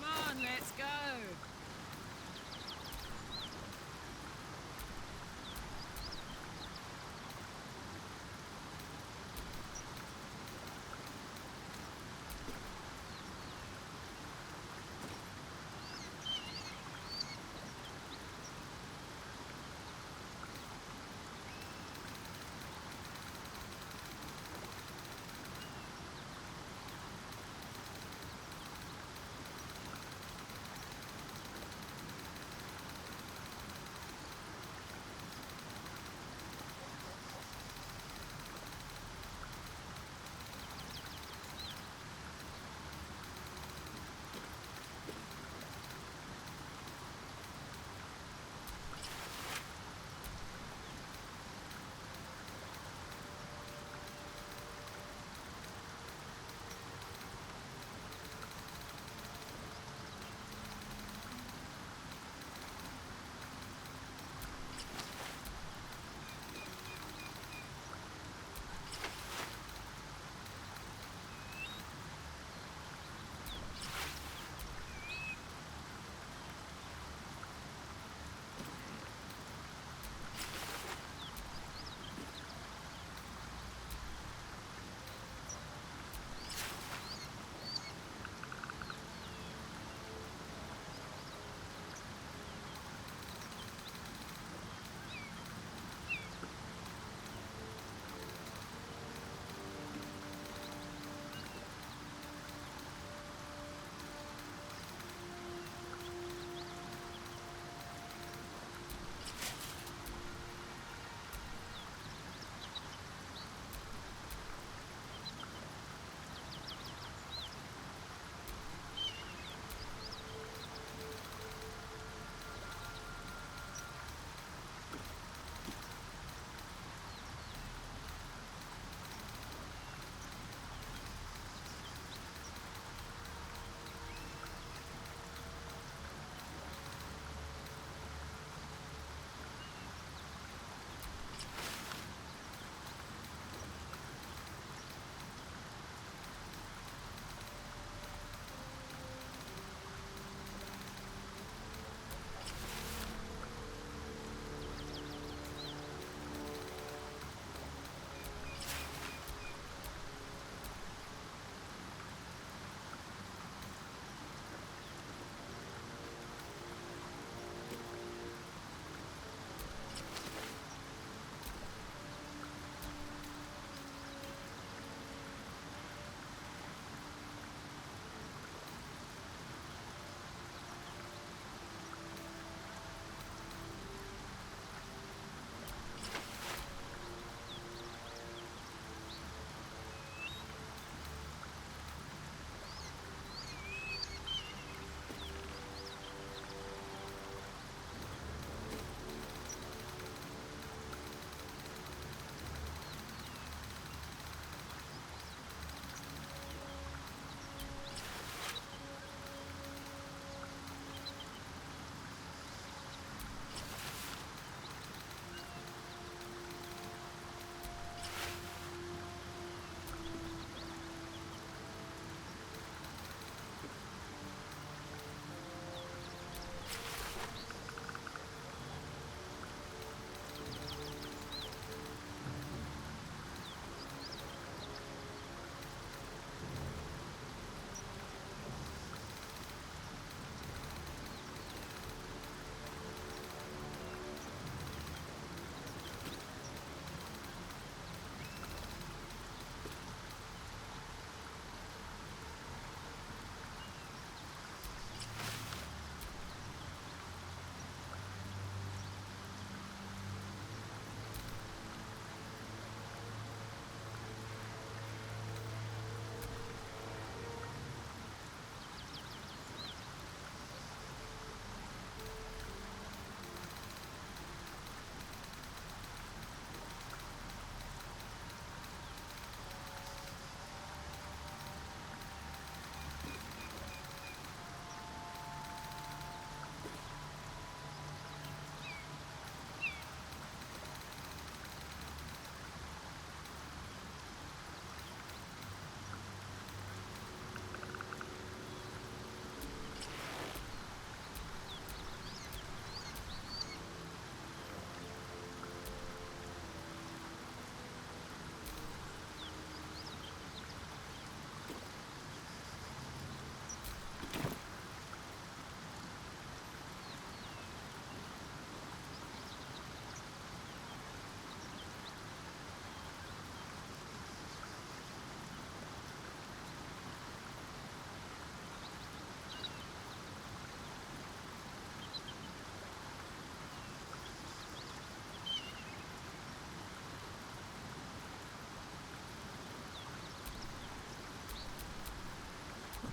on, let's go.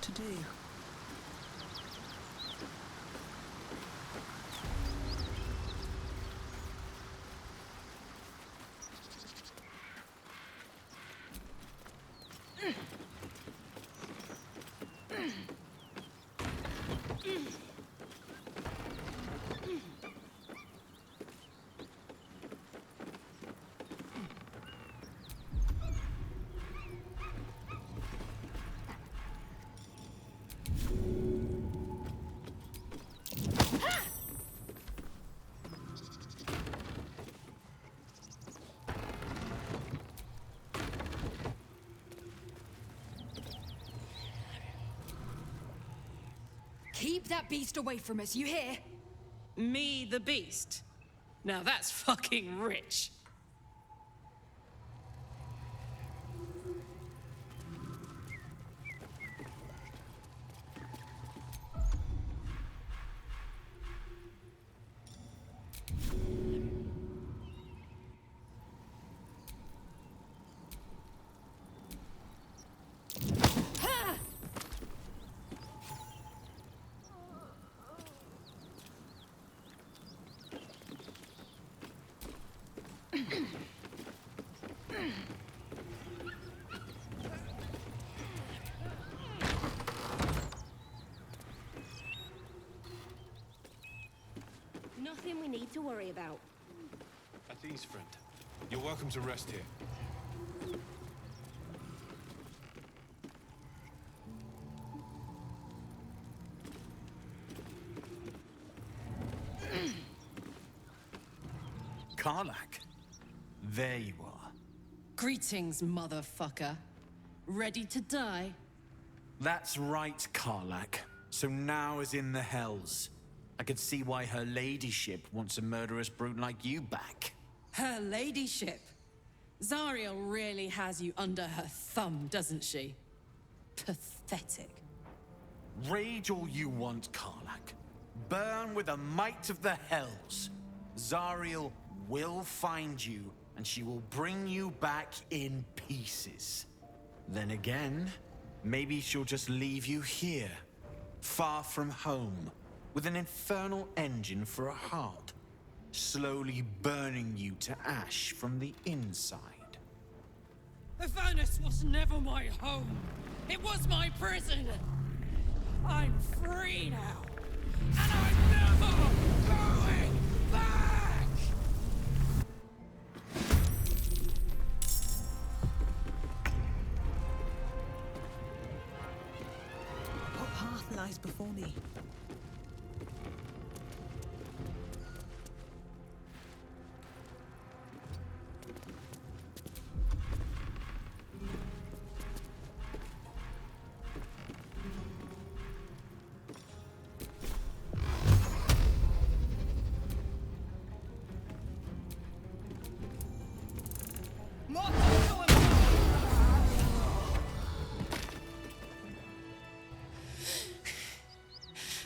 to do. Keep that beast away from us, you hear? Me, the beast? Now that's fucking rich. Nothing we need to worry about. At ease, friend. You're welcome to rest here. Karlach, there you are. Greetings, motherfucker. Ready to die? That's right, Karlach. So now is in the hells. I could see why her ladyship wants a murderous brute like you back. Her ladyship. Zariel really has you under her thumb, doesn't she? Pathetic. Rage all you want, Karlach. Burn with the might of the hells. Zariel will find you, and she will bring you back in pieces. Then again, maybe she'll just leave you here, far from home, with an infernal engine for a heart, slowly burning you to ash from the inside. Avernus was never my home. It was my prison. I'm free now. And I'm never going back! What path lies before me?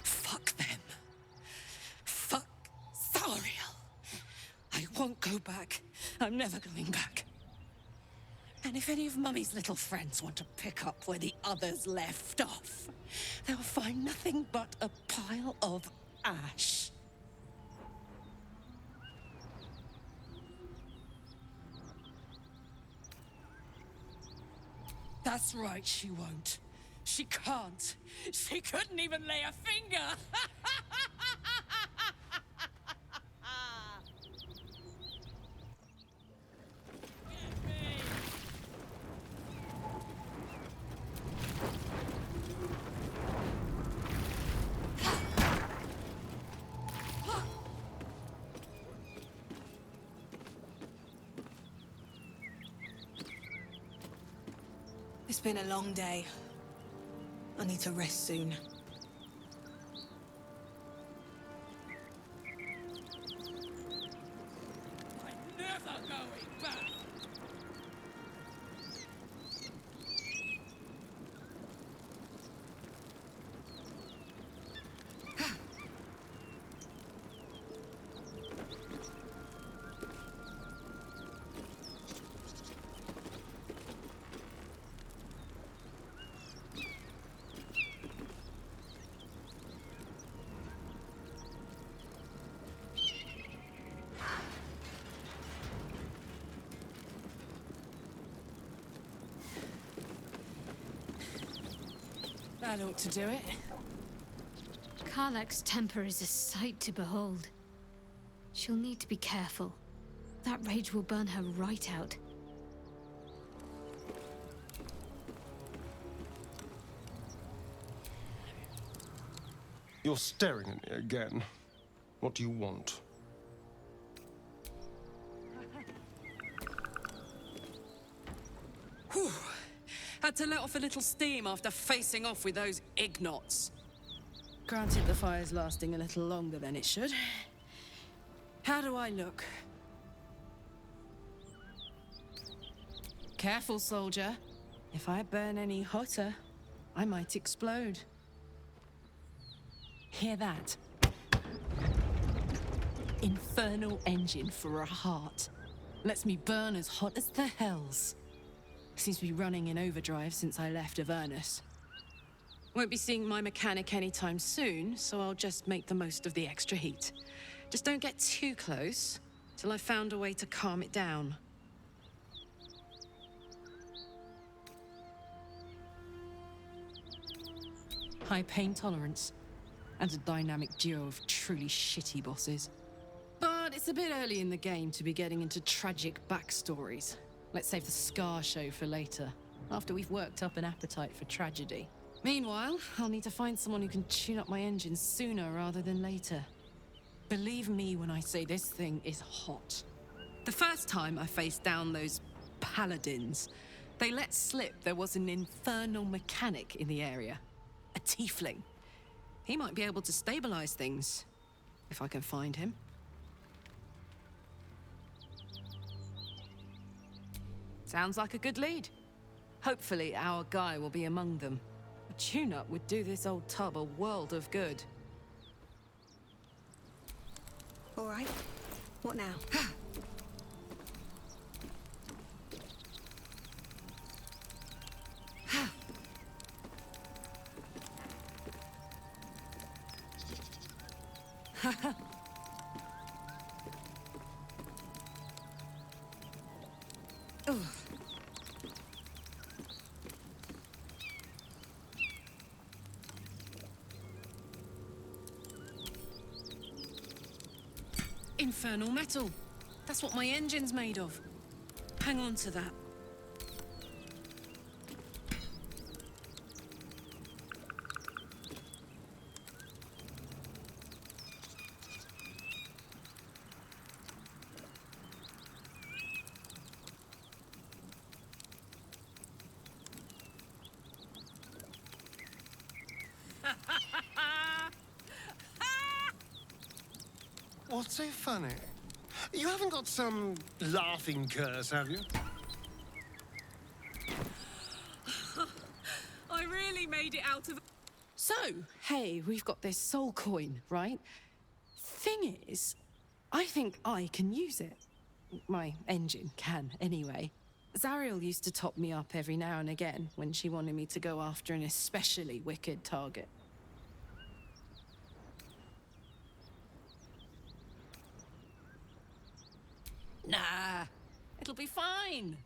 Fuck them. Fuck Zariel. I won't go back. I'm never going back. And if any of Mummy's little friends want to pick up where the others left off, they'll find nothing but a pile of ash. That's right, she won't. She can't. She couldn't even lay a finger. Get me. It's been a long day. I need to rest soon. I'm never going back. That ought to do it. Karlach's temper is a sight to behold. She'll need to be careful. That rage will burn her right out. You're staring at me again. What do you want? Whew. Had to let off a little steam after facing off with those ignots. Granted, the fire's lasting a little longer than it should. How do I look? Careful, soldier. If I burn any hotter, I might explode. Hear that? Infernal engine for a heart. Lets me burn as hot as the hells. Seems to be running in overdrive since I left Avernus. Won't be seeing my mechanic anytime soon, so I'll just make the most of the extra heat. Just don't get too close, till I've found a way to calm it down. High pain tolerance, and a dynamic duo of truly shitty bosses. But it's a bit early in the game to be getting into tragic backstories. Let's save the Scar show for later, after we've worked up an appetite for tragedy. Meanwhile, I'll need to find someone who can tune up my engine sooner rather than later. Believe me when I say this thing is hot. The first time I faced down those paladins, they let slip there was an infernal mechanic in the area. A tiefling. He might be able to stabilize things, if I can find him. Sounds like a good lead. Hopefully our guy will be among them. A tune-up would do this old tub a world of good. All right. What now? Infernal metal. That's what my engine's made of. Hang on to that. What's so funny? You haven't got some laughing curse, have you? I really made it out of... So, hey, we've got this soul coin, right? Thing is, I think I can use it. My engine can, anyway. Zariel used to top me up every now and again when she wanted me to go after an especially wicked target. Nah, it'll be fine.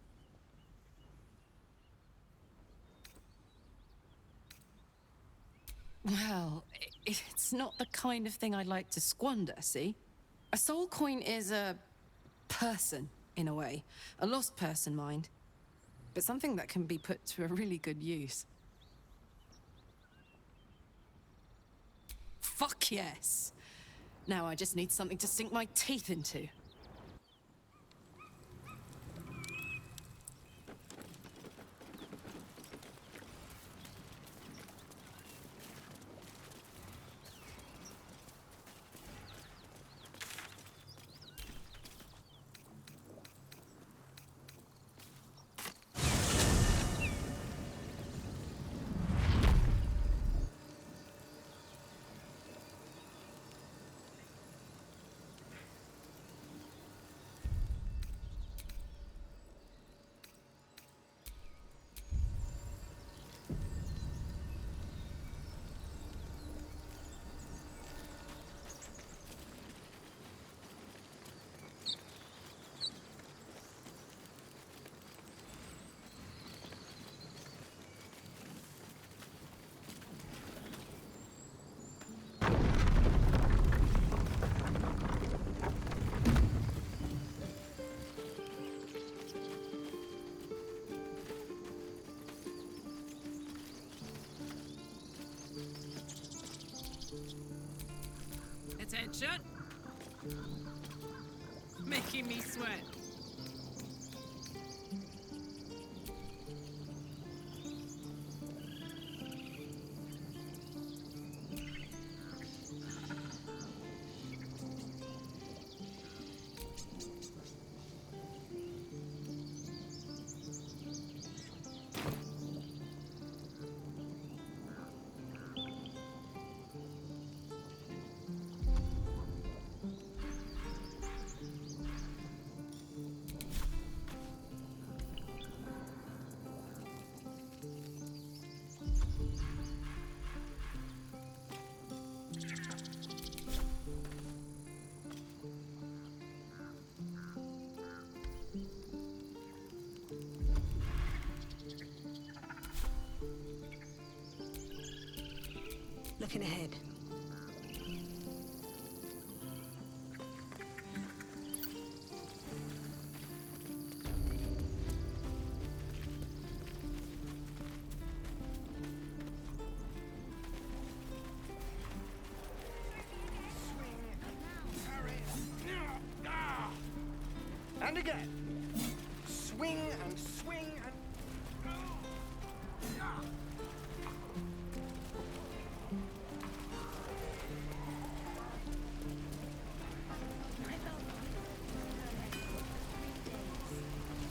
Well, it's not the kind of thing I'd like to squander, see? A soul coin is a person, in a way. A lost person, mind. But something that can be put to a really good use. Fuck yes! Now I just need something to sink my teeth into. attention. Making me sweat. Looking ahead. And again. Swing and swing and...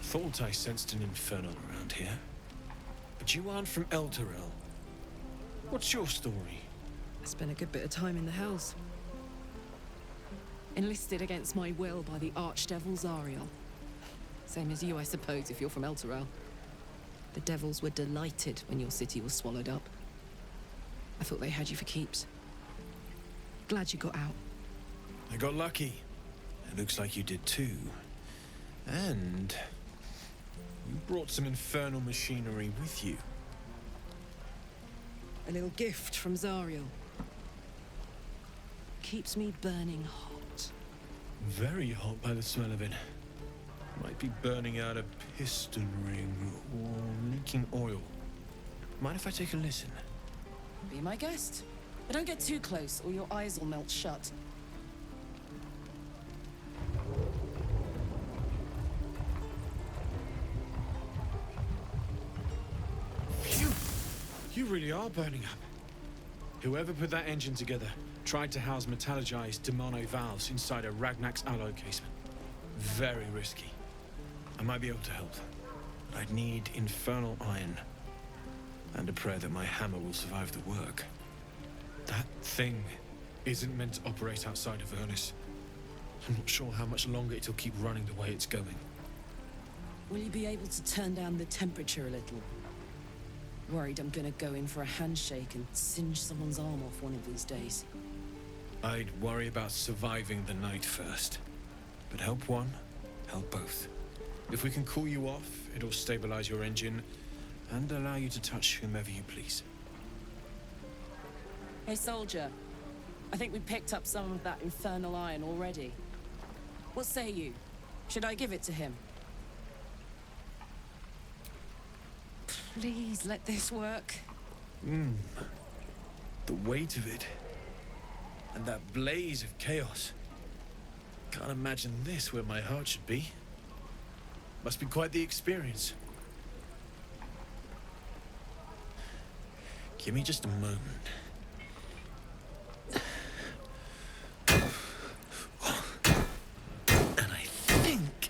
Thought I sensed an infernal around here. But you aren't from Elturel. What's your story? I spent a good bit of time in the Hells. Enlisted against my will by the Archdevil Zariel. Same as you, I suppose, if you're from Elturel. The Devils were delighted when your city was swallowed up. I thought they had you for keeps. Glad you got out. I got lucky. It looks like you did too. And you brought some infernal machinery with you. A little gift from Zariel. Keeps me burning hot. Very hot by the smell of it. Might be burning out a piston ring or leaking oil. Mind if I take a listen? Be my guest. But don't get too close or your eyes will melt shut. Phew! You really are burning up. Whoever put that engine together tried to house metallurgized Demono valves inside a Ragnak's alloy casement. Very risky. I might be able to help. But I'd need infernal iron. And a prayer that my hammer will survive the work. That thing isn't meant to operate outside of Ernest. I'm not sure how much longer it'll keep running the way it's going. Will you be able to turn down the temperature a little? Worried I'm gonna go in for a handshake and singe someone's arm off one of these days. I'd worry about surviving the night first. But help one, help both. If we can cool you off, it'll stabilize your engine and allow you to touch whomever you please. Hey, soldier. I think we picked up some of that infernal iron already. What say you? Should I give it to him? Please let this work. The weight of it. And that blaze of chaos. Can't imagine this where my heart should be. Must be quite the experience. Give me just a moment. And I think...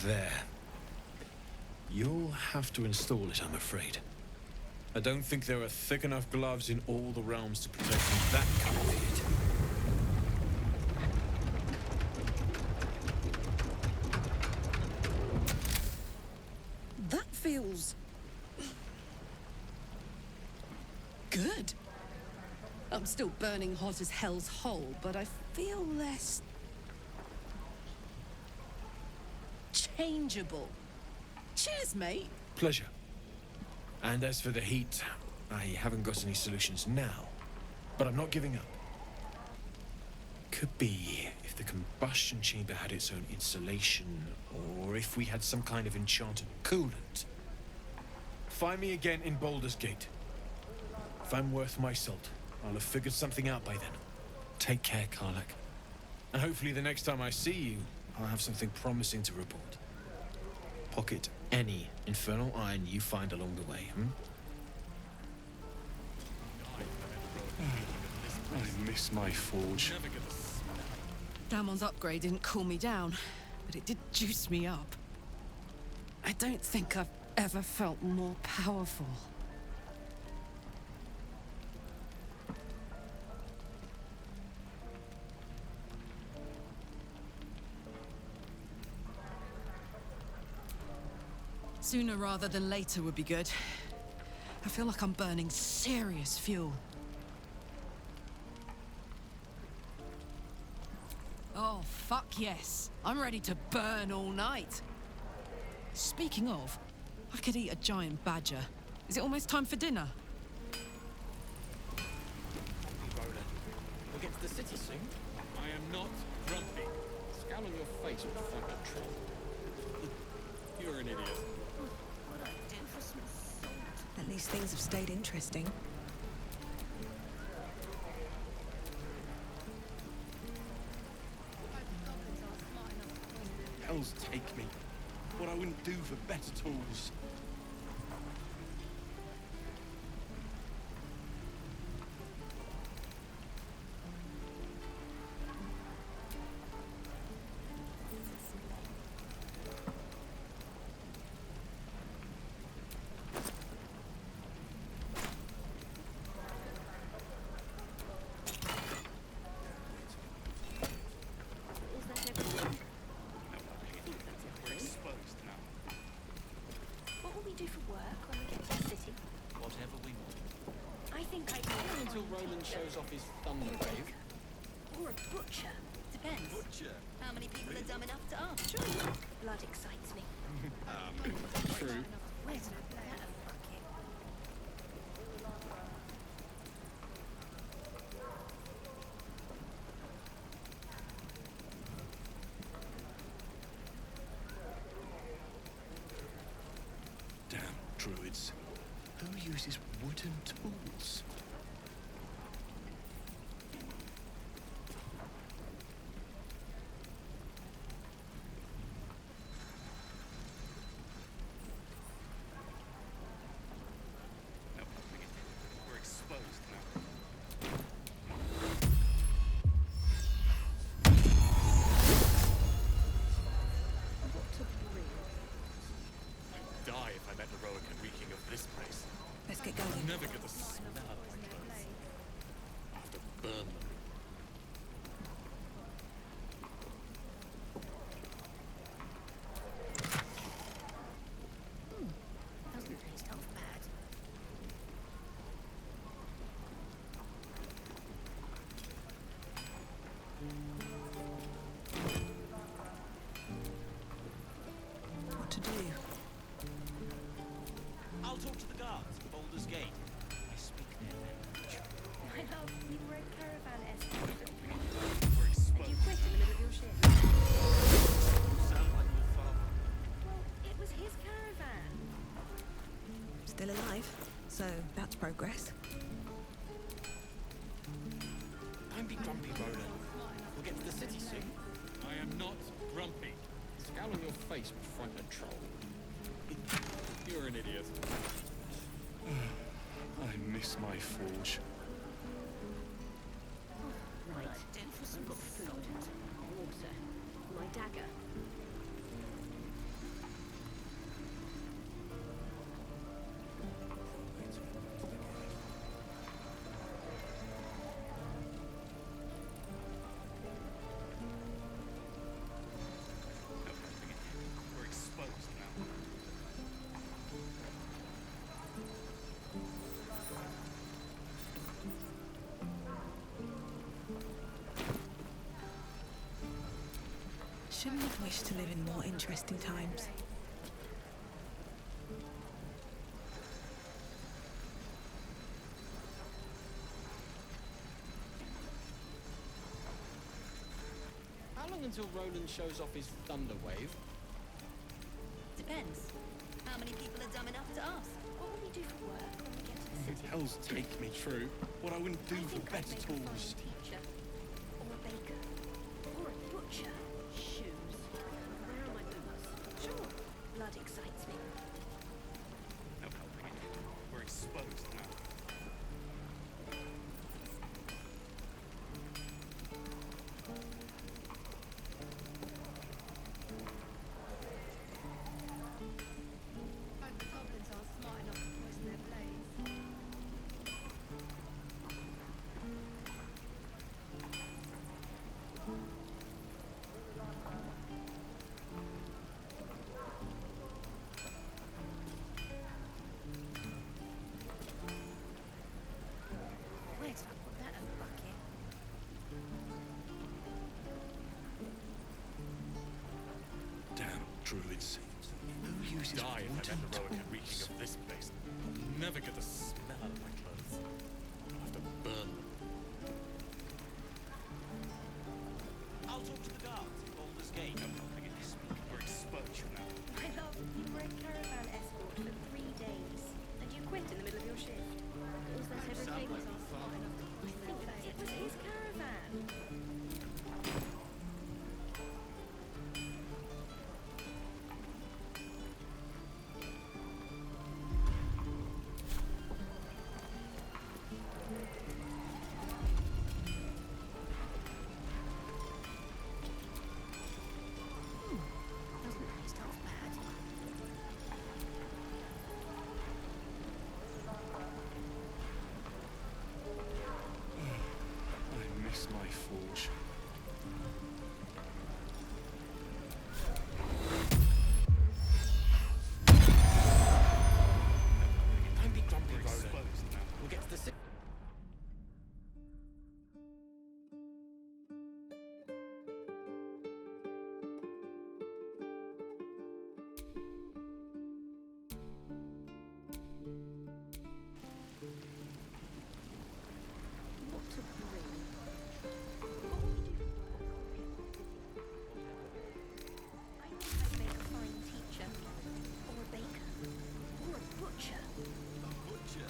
There. You'll have to install it, I'm afraid. I don't think there are thick enough gloves in all the realms to protect from that kind of heat. That feels... good. I'm still burning hot as hell's hole, but I feel less... changeable. Cheers, mate. Pleasure. And as for the heat, I haven't got any solutions now, but I'm not giving up. Could be if the combustion chamber had its own insulation, or if we had some kind of enchanted coolant. Find me again in Baldur's Gate. If I'm worth my salt, I'll have figured something out by then. Take care, Karlak. And hopefully the next time I see you, I'll have something promising to report. Pocket any infernal iron you find along the way, I miss my forge. Damon's upgrade didn't cool me down, but it did juice me up. I don't think I've ever felt more powerful. Sooner rather than later would be good. I feel like I'm burning serious fuel. Oh, fuck yes. I'm ready to burn all night. Speaking of, I could eat a giant badger. Is it almost time for dinner? We'll get to the city soon. I am not grumpy. Scowl on your face will find a troll. You're an idiot. At least things have stayed interesting. Hells take me. What I wouldn't do for better tools. What will we do for work when we get to the city? Whatever we want. I think I Until Roland shows off his thunder wave. Or a butcher. Depends. Butcher. How many people are dumb enough to ask? True. Blood excites me. True. Where's my bladder fucking? Damn druids. Who uses wooden tools? We're exposed now. I'd die if I met Heroic and reeking of this place. Let's get going. Never get the smell of my clothes. I have to burn them. Doesn't taste half bad. What to do? I'll talk to the guards at Baldur's Gate. I speak their language. My love, you were a caravan escort. We're And exposed. you quit in the middle of your shift. You sound like your father. Well, it was his caravan. Still alive, so that's progress. Don't be grumpy, Roland. We'll get to the city soon. I am not grumpy. Scowl on your face will frighten a troll. You're an idiot. I miss my forge. Right. I've got food, water, my dagger. We're exposed now. Shouldn't have wished to live in more interesting times. How long until Roland shows off his thunder wave? Depends. How many people are dumb enough to ask? What will Hell's take me. True. What I wouldn't do for better tools. Teacher, or a baker, or a butcher. Shoes. Where are my boots? Sure. Blood excites me. No helping it. We're exposed now. Hope the goblins are smart enough to poison their blades. Where did I put that in the bucket? Damn druid seems. Who uses Die if I wooden met the Rowan tools? reeking of this place. I'll never get the smell out of my clothes. I'll have to burn them. I'll talk to the guards at Baldur's Gate. No helping it. We're exposed now. My love, you were a caravan escort for 3 days, and you quit in the middle of your shift. Was that everything? Was our smart enough to poison their blades? It was his caravan. Doesn't taste half bad. I miss my forge. Don't be grumpy, We're Roland. exposed now. We'll get to the city. What to bring? What will you do for work? I think I'd make a fine teacher, or a baker, or a butcher. A butcher?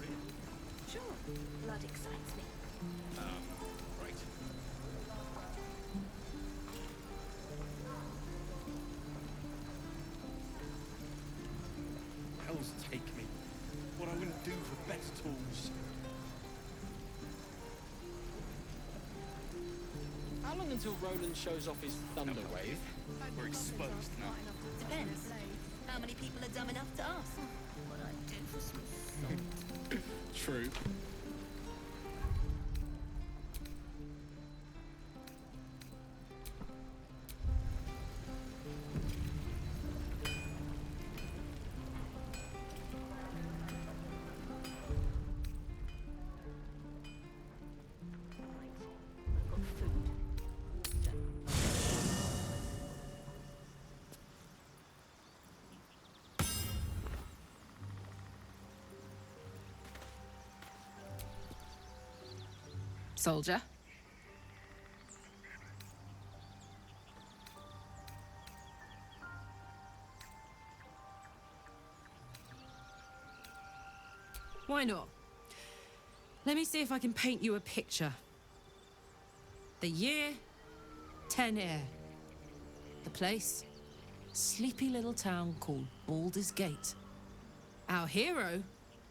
Really? Sure, blood excites me. Right. Hell's take me. What I wouldn't do for better tools. How long until Roland shows off his thunder wave? We're exposed now. Depends. How many people are dumb enough to ask? What I'd do for some salt. True. I've got food. Water. Soldier. Why not? Let me see if I can paint you a picture. The year, 10 air. The place, sleepy little town called Baldur's Gate. Our hero,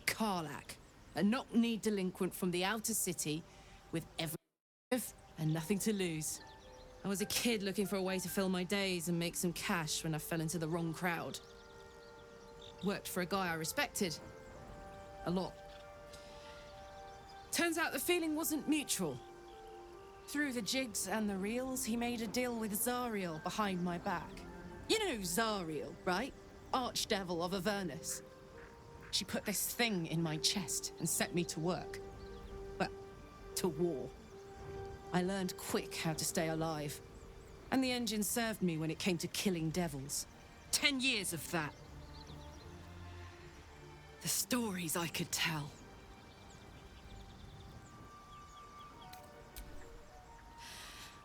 Karlach, a knock-kneed delinquent from the outer city with every and nothing to lose. I was a kid looking for a way to fill my days and make some cash when I fell into the wrong crowd. Worked for a guy I respected. A lot. Turns out the feeling wasn't mutual. Through the jigs and the reels, he made a deal with Zariel behind my back. You know Zariel, right? Archdevil of Avernus. She put this thing in my chest and set me to work. Well, to war. I learned quick how to stay alive. And the engine served me when it came to killing devils. 10 years of that. The stories I could tell.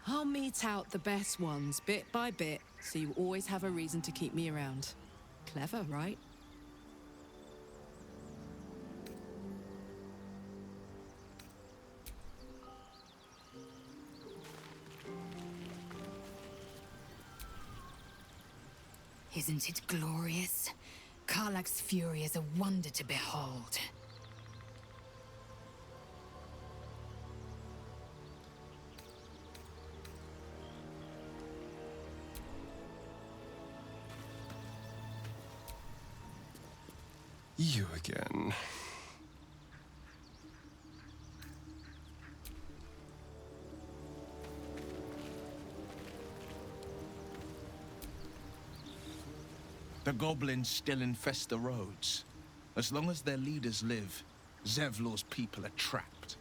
I'll mete out the best ones bit by bit, so you always have a reason to keep me around. Clever, right? Isn't it glorious? Karlach's fury is a wonder to behold. You again. The goblins still infest the roads. As long as their leaders live, Zevlor's people are trapped.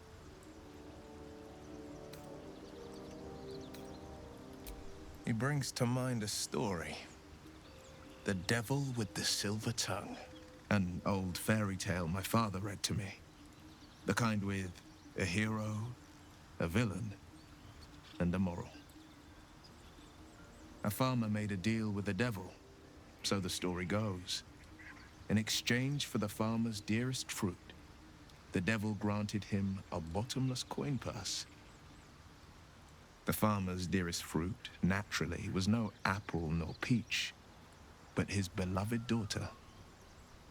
He brings to mind a story. The Devil with the Silver Tongue. An old fairy tale my father read to me. The kind with a hero, a villain, and a moral. A farmer made a deal with the devil, so the story goes. In exchange for the farmer's dearest fruit, the devil granted him a bottomless coin purse. The farmer's dearest fruit, naturally, was no apple nor peach, but his beloved daughter.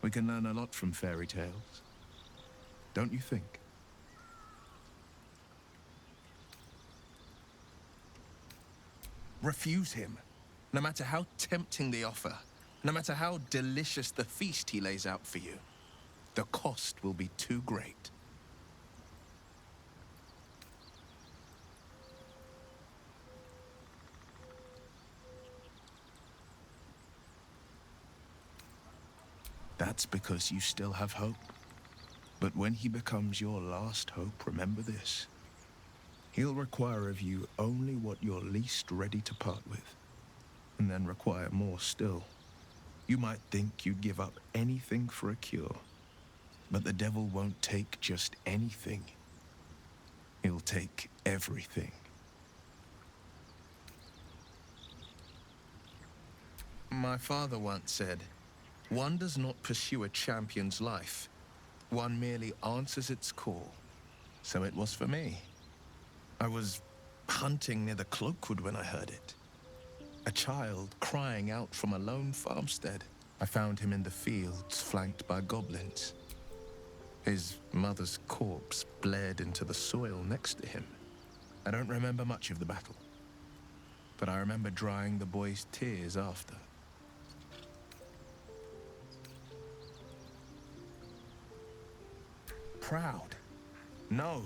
We can learn a lot from fairy tales, don't you think? Refuse him, no matter how tempting the offer, no matter how delicious the feast he lays out for you. The cost will be too great. That's because you still have hope. But when he becomes your last hope, remember this. He'll require of you only what you're least ready to part with, and then require more still. You might think you'd give up anything for a cure, but the devil won't take just anything. He'll take everything. My father once said, one does not pursue a champion's life. One merely answers its call. So it was for me. I was hunting near the Cloakwood when I heard it. A child crying out from a lone farmstead. I found him in the fields, flanked by goblins. His mother's corpse bled into the soil next to him. I don't remember much of the battle, but I remember drying the boy's tears after. Proud? No.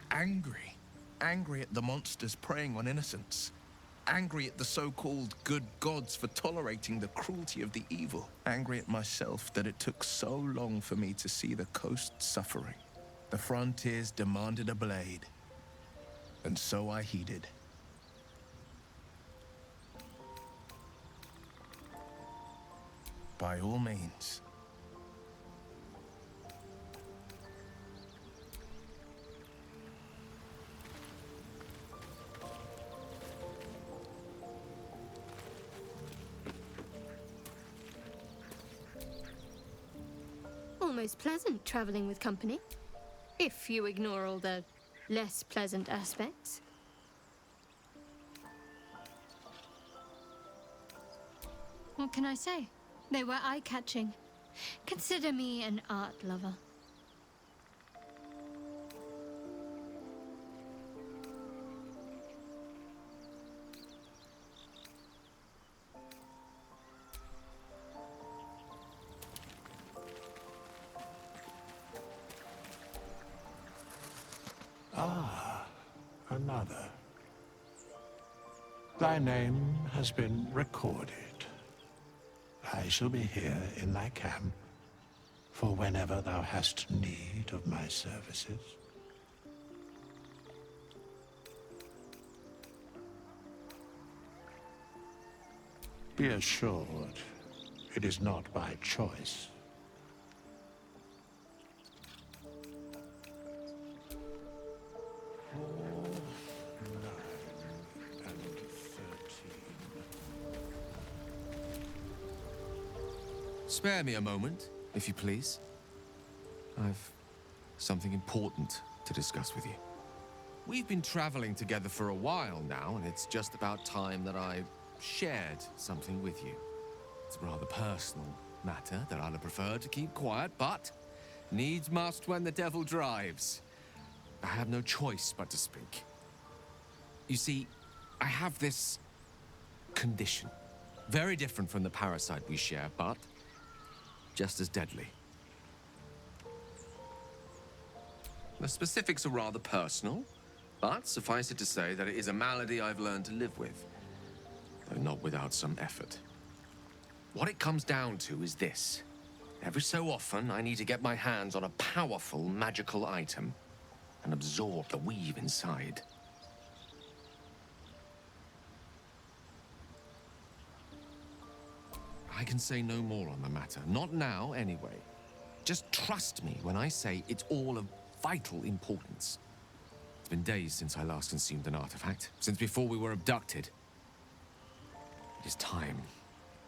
Angry. Angry at the monsters preying on innocents. Angry at the so-called good gods for tolerating the cruelty of the evil. Angry at myself that it took so long for me to see the coast suffering. The frontiers demanded a blade. And so I heeded. By all means. Almost pleasant traveling with company, if you ignore all the less pleasant aspects. What can I say? They were eye-catching. Consider me an art lover. Ah, another. Thy name has been recorded. I shall be here in thy camp for whenever thou hast need of my services. Be assured, it is not by choice. Spare me a moment, if you please. I've something important to discuss with you. We've been traveling together for a while now, and it's just about time that I shared something with you. It's a rather personal matter that I'd have preferred to keep quiet, but needs must when the devil drives. I have no choice but to speak. You see, I have this condition. Very different from the parasite we share, but just as deadly. The specifics are rather personal, but suffice it to say that it is a malady I've learned to live with, though not without some effort. What it comes down to is this. Every so often, I need to get my hands on a powerful magical item and absorb the weave inside. I can say no more on the matter. Not now, anyway. Just trust me when I say it's all of vital importance. It's been days since I last consumed an artifact, since before we were abducted. It is time,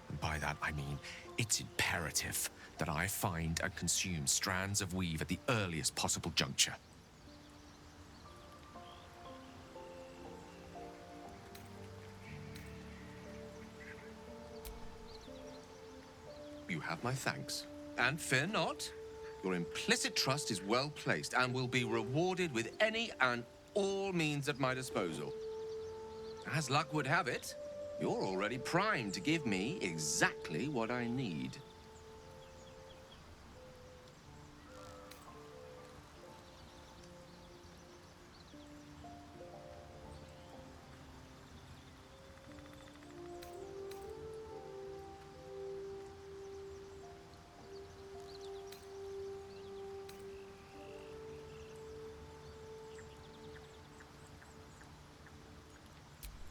and by that I mean it's imperative that I find and consume strands of weave at the earliest possible juncture. You have my thanks. And fear not. Your implicit trust is well placed and will be rewarded with any and all means at my disposal. As luck would have it, you're already primed to give me exactly what I need.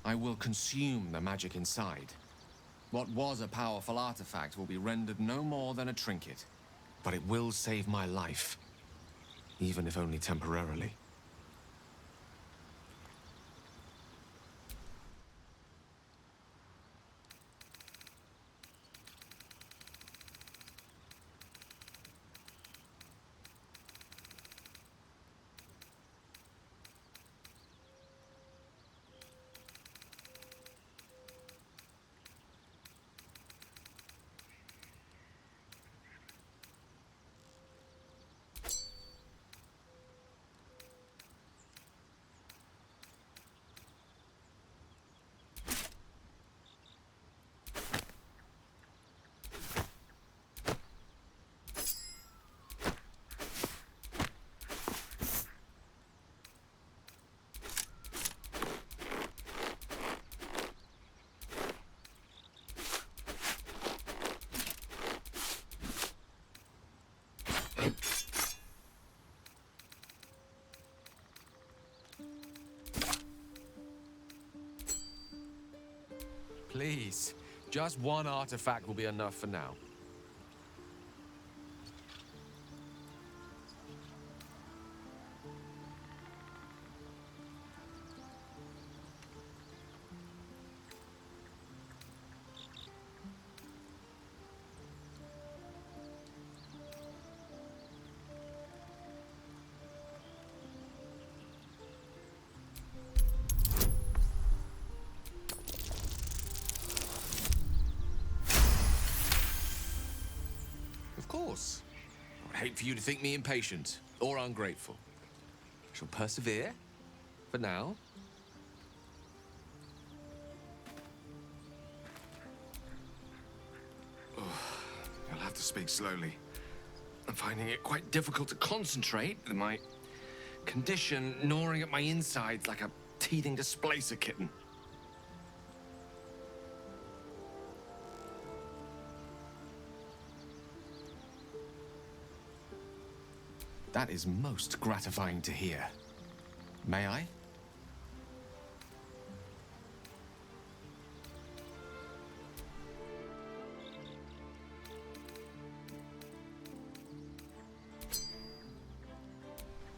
I will consume the magic inside. What was a powerful artifact will be rendered no more than a trinket. But it will save my life, even if only temporarily. Please, just one artifact will be enough for now. Of course. I would hate for you to think me impatient or ungrateful. I shall persevere for now. Oh, I'll have to speak slowly. I'm finding it quite difficult to concentrate with my condition gnawing at my insides like a teething displacer kitten. That is most gratifying to hear. May I?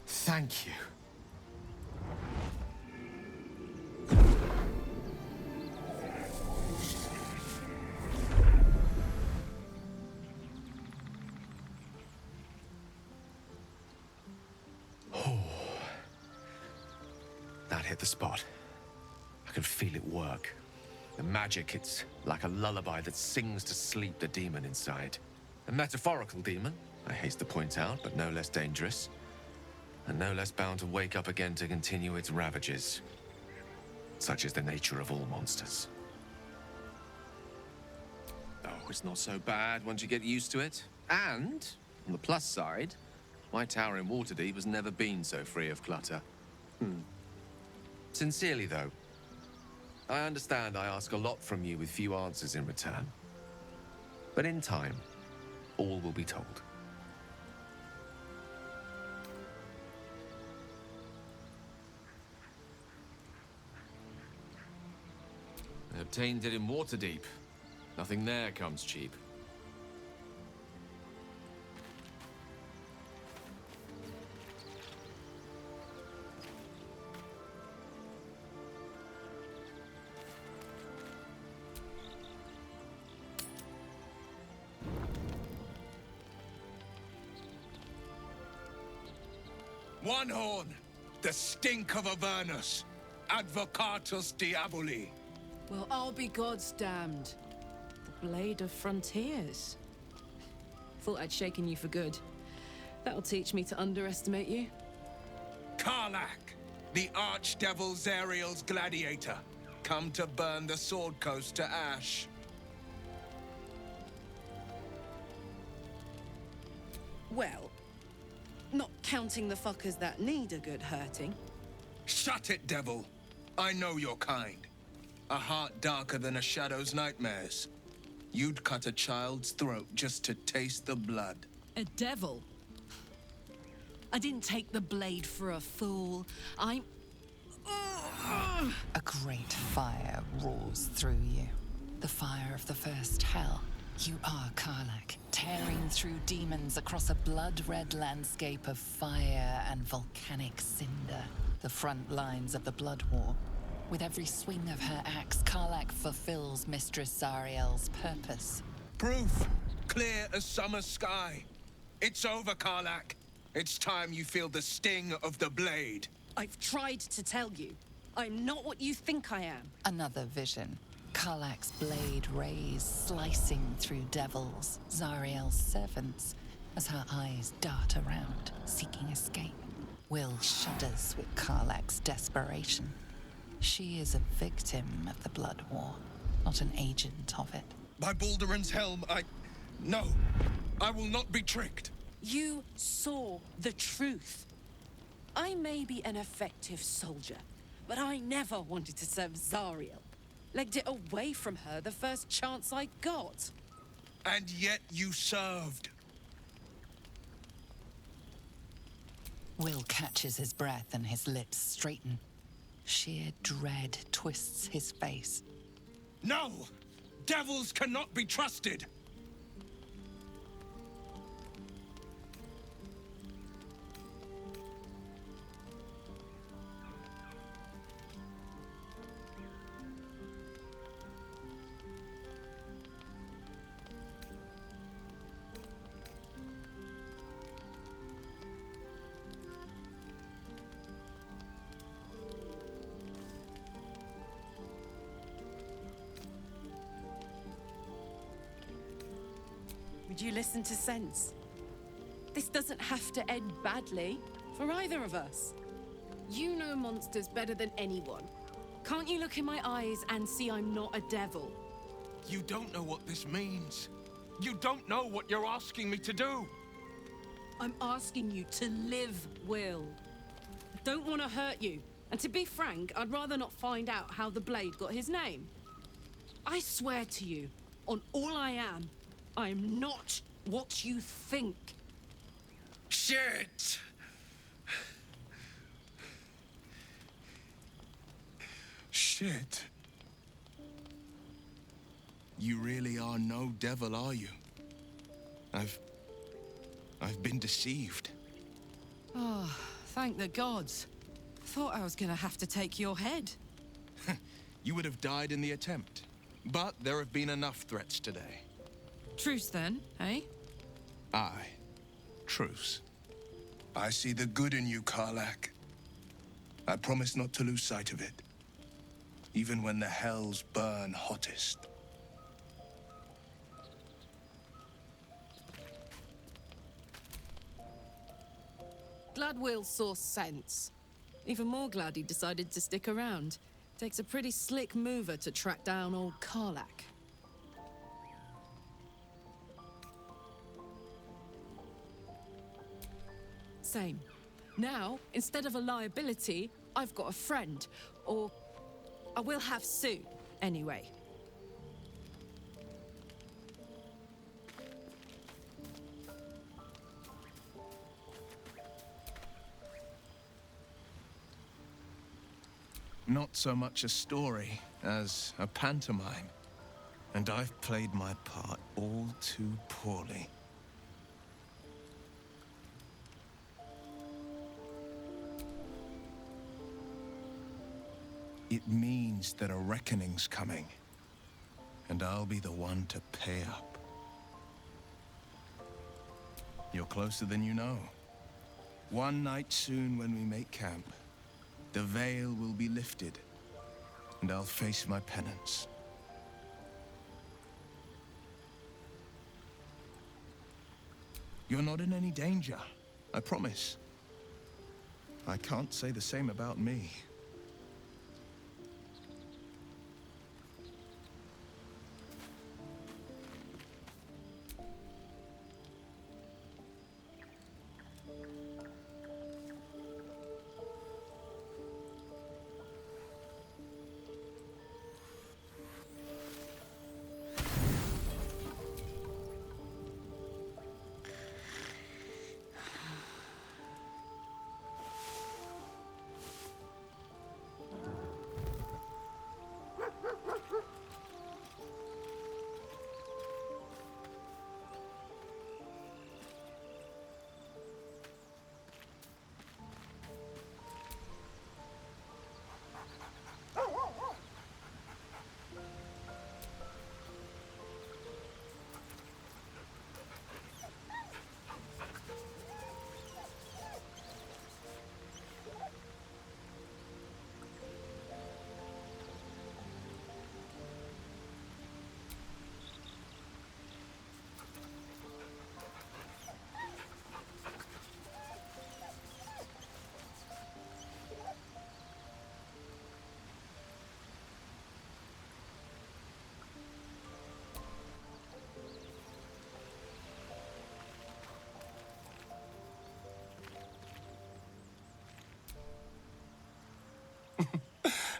Thank you. That hit the spot. I could feel it work. The magic, it's like a lullaby that sings to sleep the demon inside. A metaphorical demon, I haste to point out, but no less dangerous. And no less bound to wake up again to continue its ravages. Such is the nature of all monsters. Oh, it's not so bad once you get used to it. And, on the plus side, my tower in Waterdeep has never been so free of clutter. Sincerely, though, I understand I ask a lot from you with few answers in return. But in time, all will be told. I obtained it in Waterdeep. Nothing there comes cheap. One horn, the stink of Avernus, Advocatus Diaboli. Well, I'll be God's damned. The Blade of Frontiers. Thought I'd shaken you for good. That'll teach me to underestimate you. Karlach, the Archdevil Zariel's gladiator, come to burn the Sword Coast to ash. Well, not counting the fuckers that need a good hurting. Shut it, devil. I know your kind. A heart darker than a shadow's nightmares. You'd cut a child's throat just to taste the blood. A devil? I didn't take the blade for a fool. I'm... A great fire roars through you. The fire of the first hell. You are Karlach, tearing through demons across a blood-red landscape of fire and volcanic cinder. The front lines of the Blood War. With every swing of her axe, Karlach fulfills Mistress Zariel's purpose. Proof, clear as summer sky. It's over, Karlach. It's time you feel the sting of the blade. I've tried to tell you. I'm not what you think I am. Another vision. Karlach's blade rays slicing through devils, Zariel's servants, as her eyes dart around, seeking escape. Will shudders with Karlach's desperation. She is a victim of the Blood War, not an agent of it. By Balduran's helm, No, I will not be tricked. You saw the truth. I may be an effective soldier, but I never wanted to serve Zariel. Legged it away from her the first chance I got. And yet you served. Will catches his breath and his lips straighten. Sheer dread twists his face. No! Devils cannot be trusted! Would you listen to sense? This doesn't have to end badly for either of us. You know monsters better than anyone. Can't you look in my eyes and see I'm not a devil? You don't know what this means. You don't know what you're asking me to do. I'm asking you to live, Will. I don't want to hurt you. And to be frank, I'd rather not find out how the Blade got his name. I swear to you, on all I am, I'm not what you think. Shit! Shit. You really are no devil, are you? I've been deceived. Oh, thank the gods. Thought I was gonna have to take your head. You would have died in the attempt. But there have been enough threats today. Truce then, eh? Aye. Truce. I see the good in you, Karlach. I promise not to lose sight of it. even when the hells burn hottest. Glad Will saw sense. Even more glad he decided to stick around. Takes a pretty slick mover to track down old Karlak. Same. Now, instead of a liability, I've got a friend. Or I will have soon, anyway. Not so much a story as a pantomime. And I've played my part all too poorly. It means that a reckoning's coming. And I'll be the one to pay up. You're closer than you know. One night soon when we make camp, the veil will be lifted, and I'll face my penance. You're not in any danger, I promise. I can't say the same about me.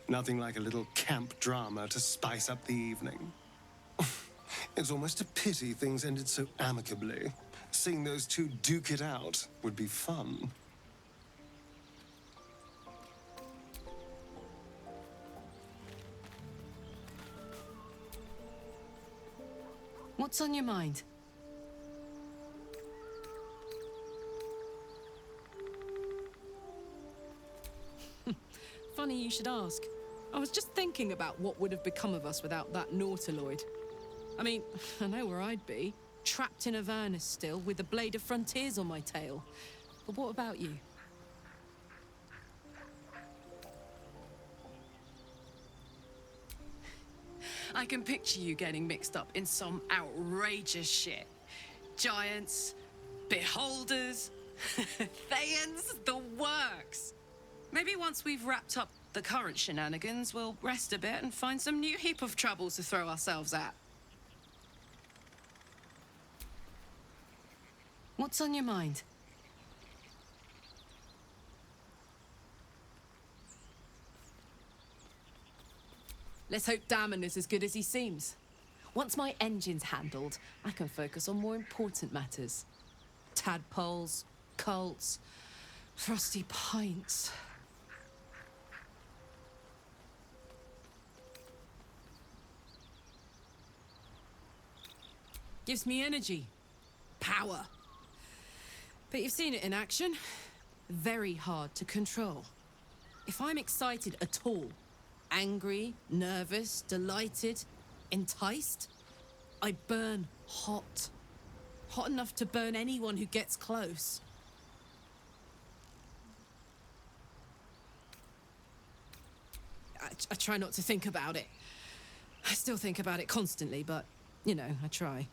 Nothing like a little camp drama to spice up the evening. It's almost a pity things ended so amicably. Seeing those two duke it out would be fun. What's on your mind? Funny you should ask. I was just thinking about what would have become of us without that Nautiloid. I mean, I know where I'd be. Trapped in Avernus still, with the Blade of Frontiers on my tail. But what about you? I can picture you getting mixed up in some outrageous shit. Giants, beholders, Thayans, the works. Maybe once we've wrapped up the current shenanigans, we'll rest a bit and find some new heap of troubles to throw ourselves at. What's on your mind? Let's hope Damon is as good as he seems. Once my engine's handled, I can focus on more important matters. Tadpoles, cults, frosty pints. Gives me energy, power. But you've seen it in action. Very hard to control. If I'm excited at all, angry, nervous, delighted, enticed, I burn hot. Hot enough to burn anyone who gets close. I try not to think about it. I still think about it constantly, but, you know, I try.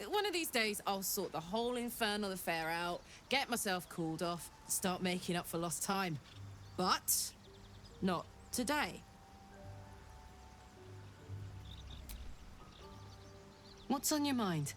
One of these days, I'll sort the whole infernal affair out, get myself cooled off, start making up for lost time. But not today. What's on your mind?